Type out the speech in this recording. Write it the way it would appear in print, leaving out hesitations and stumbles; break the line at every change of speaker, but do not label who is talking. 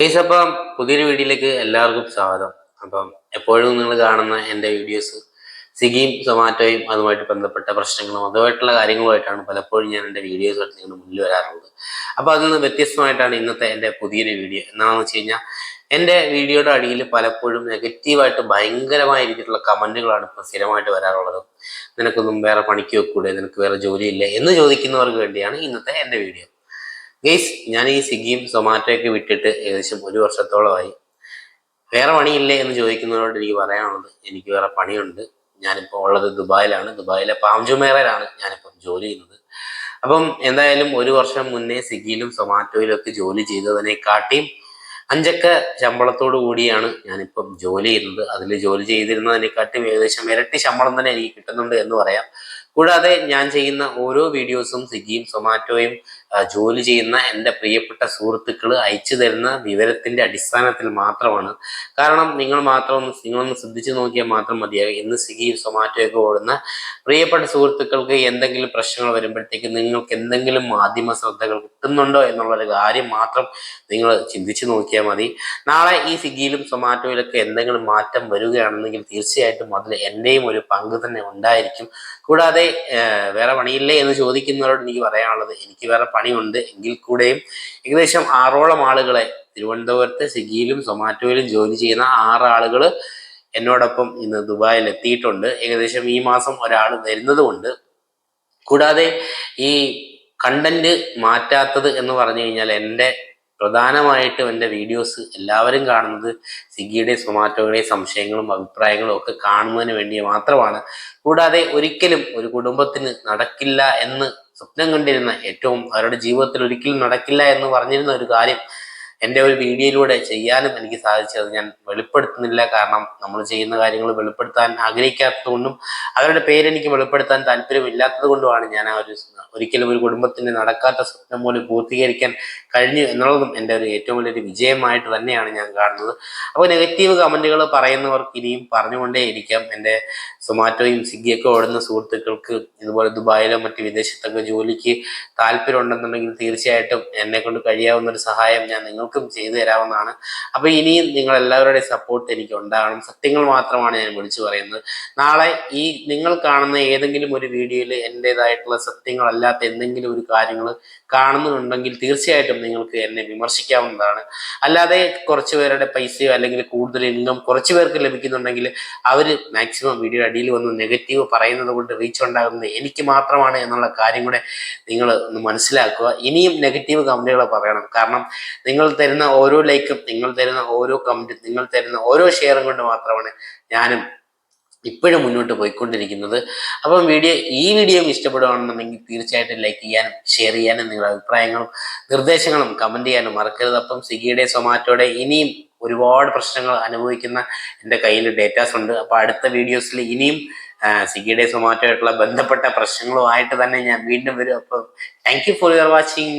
അപ്പം പുതിയൊരു വീഡിയോയിലേക്ക് എല്ലാവർക്കും സ്വാഗതം. അപ്പം എപ്പോഴും നിങ്ങൾ കാണുന്ന എൻ്റെ വീഡിയോസ് സ്വിഗ്ഗിയും സൊമാറ്റോയും അതുമായിട്ട് ബന്ധപ്പെട്ട പ്രശ്നങ്ങളും അതുമായിട്ടുള്ള കാര്യങ്ങളുമായിട്ടാണ് പലപ്പോഴും ഞാൻ എൻ്റെ വീഡിയോസായിട്ട് നിങ്ങളുടെ മുന്നിൽ വരാറുള്ളത്. അപ്പോൾ അതിൽ നിന്ന് വ്യത്യസ്തമായിട്ടാണ് ഇന്നത്തെ എൻ്റെ പുതിയൊരു വീഡിയോ. എന്താണെന്ന് വെച്ച് കഴിഞ്ഞാൽ എൻ്റെ വീഡിയോയുടെ അടിയിൽ പലപ്പോഴും നെഗറ്റീവായിട്ട് ഭയങ്കരമായ രീതിയിലുള്ള കമൻറ്റുകളാണ് ഇപ്പോൾ സ്ഥിരമായിട്ട് വരാറുള്ളത്. നിനക്കൊന്നും വേറെ പണിക്ക് വെക്കൂടെ, നിനക്ക് വേറെ ജോലിയില്ലേ എന്ന് ചോദിക്കുന്നവർക്ക് വേണ്ടിയാണ് ഇന്നത്തെ എൻ്റെ വീഡിയോ. ഗെയ്സ്, ഞാൻ ഈ സ്വിഗ്ഗിയും സൊമാറ്റോയൊക്കെ വിട്ടിട്ട് ഏകദേശം 1 വർഷത്തോളമായി. വേറെ പണിയില്ലേ എന്ന് ചോദിക്കുന്നവരോട് എനിക്ക് പറയാനുള്ളത്, എനിക്ക് വേറെ പണിയുണ്ട്. ഞാനിപ്പോൾ ഉള്ളത് ദുബായിലാണ്. ദുബായിലെ പാം ജുമൈറയിലാണ് ഞാനിപ്പം ജോലി ചെയ്യുന്നത്. അപ്പം എന്തായാലും 1 വർഷം മുന്നേ സ്വിഗ്ഗിയിലും സൊമാറ്റോയിലൊക്കെ ജോലി ചെയ്തതിനെക്കാട്ടിയും 5 ശമ്പളത്തോടു കൂടിയാണ് ഞാനിപ്പം ജോലി ചെയ്യുന്നത്. അതിൽ ജോലി ചെയ്തിരുന്നതിനെക്കാട്ടിയും ഏകദേശം ഇരട്ടി ശമ്പളം തന്നെ എനിക്ക് കിട്ടുന്നുണ്ട് എന്ന് പറയാം. കൂടാതെ ഞാൻ ചെയ്യുന്ന ഓരോ വീഡിയോസും സ്വിഗ്ഗിയും സൊമാറ്റോയും ജോലി ചെയ്യുന്ന എൻ്റെ പ്രിയപ്പെട്ട സുഹൃത്തുക്കൾ അയച്ചു തരുന്ന വിവരത്തിൻ്റെ അടിസ്ഥാനത്തിൽ മാത്രമാണ്. കാരണം നിങ്ങളൊന്ന് ശ്രദ്ധിച്ചു നോക്കിയാൽ മാത്രം മതിയാകും. ഇന്ന് സ്വിഗ്ഗിയും സൊമാറ്റോയൊക്കെ ഓടുന്ന പ്രിയപ്പെട്ട സുഹൃത്തുക്കൾക്ക് എന്തെങ്കിലും പ്രശ്നങ്ങൾ വരുമ്പോഴത്തേക്ക് നിങ്ങൾക്ക് എന്തെങ്കിലും മാധ്യമ ശ്രദ്ധകൾ കിട്ടുന്നുണ്ടോ എന്നുള്ളൊരു കാര്യം മാത്രം നിങ്ങൾ ചിന്തിച്ചു നോക്കിയാൽ മതി. നാളെ ഈ സ്വിഗ്ഗിയിലും സൊമാറ്റോയിലൊക്കെ എന്തെങ്കിലും മാറ്റം വരികയാണെന്നെങ്കിൽ തീർച്ചയായിട്ടും അതിൽ എൻ്റെയും ഒരു പങ്ക് തന്നെ ഉണ്ടായിരിക്കും. കൂടാതെ വേറെ പണിയില്ലേ എന്ന് ചോദിക്കുന്നവരോട് എനിക്ക് പറയാനുള്ളത്, എനിക്ക് വേറെ പണിയുണ്ട് എങ്കിൽ കൂടെയും ഏകദേശം 6ഓളം ആളുകളെ തിരുവനന്തപുരത്ത് സ്വിഗ്ഗിയിലും സൊമാറ്റോയിലും ജോലി ചെയ്യുന്ന 6 ആളുകൾ എന്നോടൊപ്പം ഇന്ന് ദുബായിൽ എത്തിയിട്ടുണ്ട്. ഏകദേശം ഈ മാസം ഒരാൾ വരുന്നതുകൊണ്ട്. കൂടാതെ ഈ കണ്ടന്റ് മാറ്റാത്തത് എന്ന് പറഞ്ഞു കഴിഞ്ഞാൽ പ്രധാനമായിട്ടും എൻ്റെ വീഡിയോസ് എല്ലാവരും കാണുന്നത് സ്വിഗ്ഗിയുടെയും സൊമാറ്റോയുടെയും സംശയങ്ങളും അഭിപ്രായങ്ങളും ഒക്കെ കാണുന്നതിന് വേണ്ടി മാത്രമാണ്. കൂടാതെ ഒരിക്കലും ഒരു കുടുംബത്തിന് നടക്കില്ല എന്ന് സ്വപ്നം കണ്ടിരുന്ന, അവരുടെ ജീവിതത്തിൽ ഒരിക്കലും നടക്കില്ല എന്ന് പറഞ്ഞിരുന്ന ഒരു കാര്യം എൻ്റെ ഒരു വീഡിയോയിലൂടെ ചെയ്യാനും എനിക്ക് സാധിച്ചത് ഞാൻ വെളിപ്പെടുത്തുന്നില്ല. കാരണം നമ്മൾ ചെയ്യുന്ന കാര്യങ്ങൾ വെളിപ്പെടുത്താൻ ആഗ്രഹിക്കാത്തതുകൊണ്ടും അവരുടെ പേരെനിക്ക് വെളിപ്പെടുത്താൻ താല്പര്യമില്ലാത്തത് കൊണ്ടുമാണ് ഞാൻ ഒരിക്കലും ഒരു കുടുംബത്തിന് നടക്കാത്ത സ്വപ്നം പോലും പൂർത്തീകരിക്കാൻ കഴിഞ്ഞു എന്നുള്ളതും എൻ്റെ ഏറ്റവും വലിയൊരു വിജയമായിട്ട് തന്നെയാണ് ഞാൻ കാണുന്നത്. അപ്പോൾ നെഗറ്റീവ് കമൻറ്റുകൾ പറയുന്നവർക്ക് ഇനിയും പറഞ്ഞുകൊണ്ടേ ഇരിക്കാം. എൻ്റെ സൊമാറ്റോയും സ്വിഗ്ഗിയൊക്കെ ഓടുന്ന സുഹൃത്തുക്കൾക്ക് ഇതുപോലെ ദുബായിലോ മറ്റ് വിദേശത്തൊക്കെ ജോലിക്ക് താല്പര്യം ഉണ്ടെന്നുണ്ടെങ്കിൽ തീർച്ചയായിട്ടും എന്നെ കൊണ്ട് കഴിയാവുന്ന ഒരു സഹായം ഞാൻ നിങ്ങൾക്കും ചെയ്തു തരാവുന്നതാണ്. അപ്പോൾ ഇനിയും നിങ്ങൾ എല്ലാവരുടെയും സപ്പോർട്ട് എനിക്ക് ഉണ്ടാകണം. സത്യങ്ങൾ മാത്രമാണ് ഞാൻ വിളിച്ചു പറയുന്നത്. നാളെ ഈ നിങ്ങൾ കാണുന്ന ഏതെങ്കിലും ഒരു വീഡിയോയിൽ എൻ്റെതായിട്ടുള്ള സത്യങ്ങളല്ലാത്ത എന്തെങ്കിലും ഒരു കാര്യങ്ങൾ കാണുന്നുണ്ടെങ്കിൽ തീർച്ചയായിട്ടും നിങ്ങൾക്ക് എന്നെ വിമർശിക്കാവുന്നതാണ്. അല്ലാതെ കുറച്ച് പേരുടെ പൈസയോ അല്ലെങ്കിൽ കൂടുതൽ ഇൻകം കുറച്ച് പേർക്ക് ലഭിക്കുന്നുണ്ടെങ്കിൽ അവർ മാക്സിമം വീഡിയോ അടിയിൽ വന്ന് നെഗറ്റീവ് പറയുന്നത് കൊണ്ട് റീച്ച് ഉണ്ടാകുന്നത് എനിക്ക് മാത്രമാണ് എന്നുള്ള കാര്യം കൂടെ നിങ്ങൾ ഒന്ന് മനസ്സിലാക്കുക. ഇനിയും നെഗറ്റീവ് കമൻറ്റുകൾ പറയണം. കാരണം നിങ്ങൾ തരുന്ന ഓരോ ലൈക്കും, നിങ്ങൾ തരുന്ന ഓരോ കമൻറ്റും, നിങ്ങൾ തരുന്ന ഓരോ ഷെയറും കൊണ്ട് മാത്രമാണ് ഞാനും ഇപ്പോഴും മുന്നോട്ട് പോയിക്കൊണ്ടിരിക്കുന്നത്. അപ്പം ഈ വീഡിയോ ഇഷ്ടപ്പെടുകയാണെന്നുണ്ടെങ്കിൽ തീർച്ചയായിട്ടും ലൈക്ക് ചെയ്യാനും ഷെയർ ചെയ്യാനും നിങ്ങളുടെ അഭിപ്രായങ്ങളും നിർദ്ദേശങ്ങളും കമൻറ്റ് ചെയ്യാനും മറക്കരുത്. അപ്പം സ്വിഗ്ഗിയുടെ സൊമാറ്റോയുടെ ഇനിയും ഒരുപാട് പ്രശ്നങ്ങൾ അനുഭവിക്കുന്ന എൻ്റെ കയ്യിൽ ഡേറ്റാസ് ഉണ്ട്. അപ്പോൾ അടുത്ത വീഡിയോസിൽ ഇനിയും സ്വിഗ്ഗിയുടെ സൊമാറ്റോ ആയിട്ടുള്ള ബന്ധപ്പെട്ട പ്രശ്നങ്ങളുമായിട്ട് തന്നെ ഞാൻ വീണ്ടും വരും. അപ്പം thank you for your watching.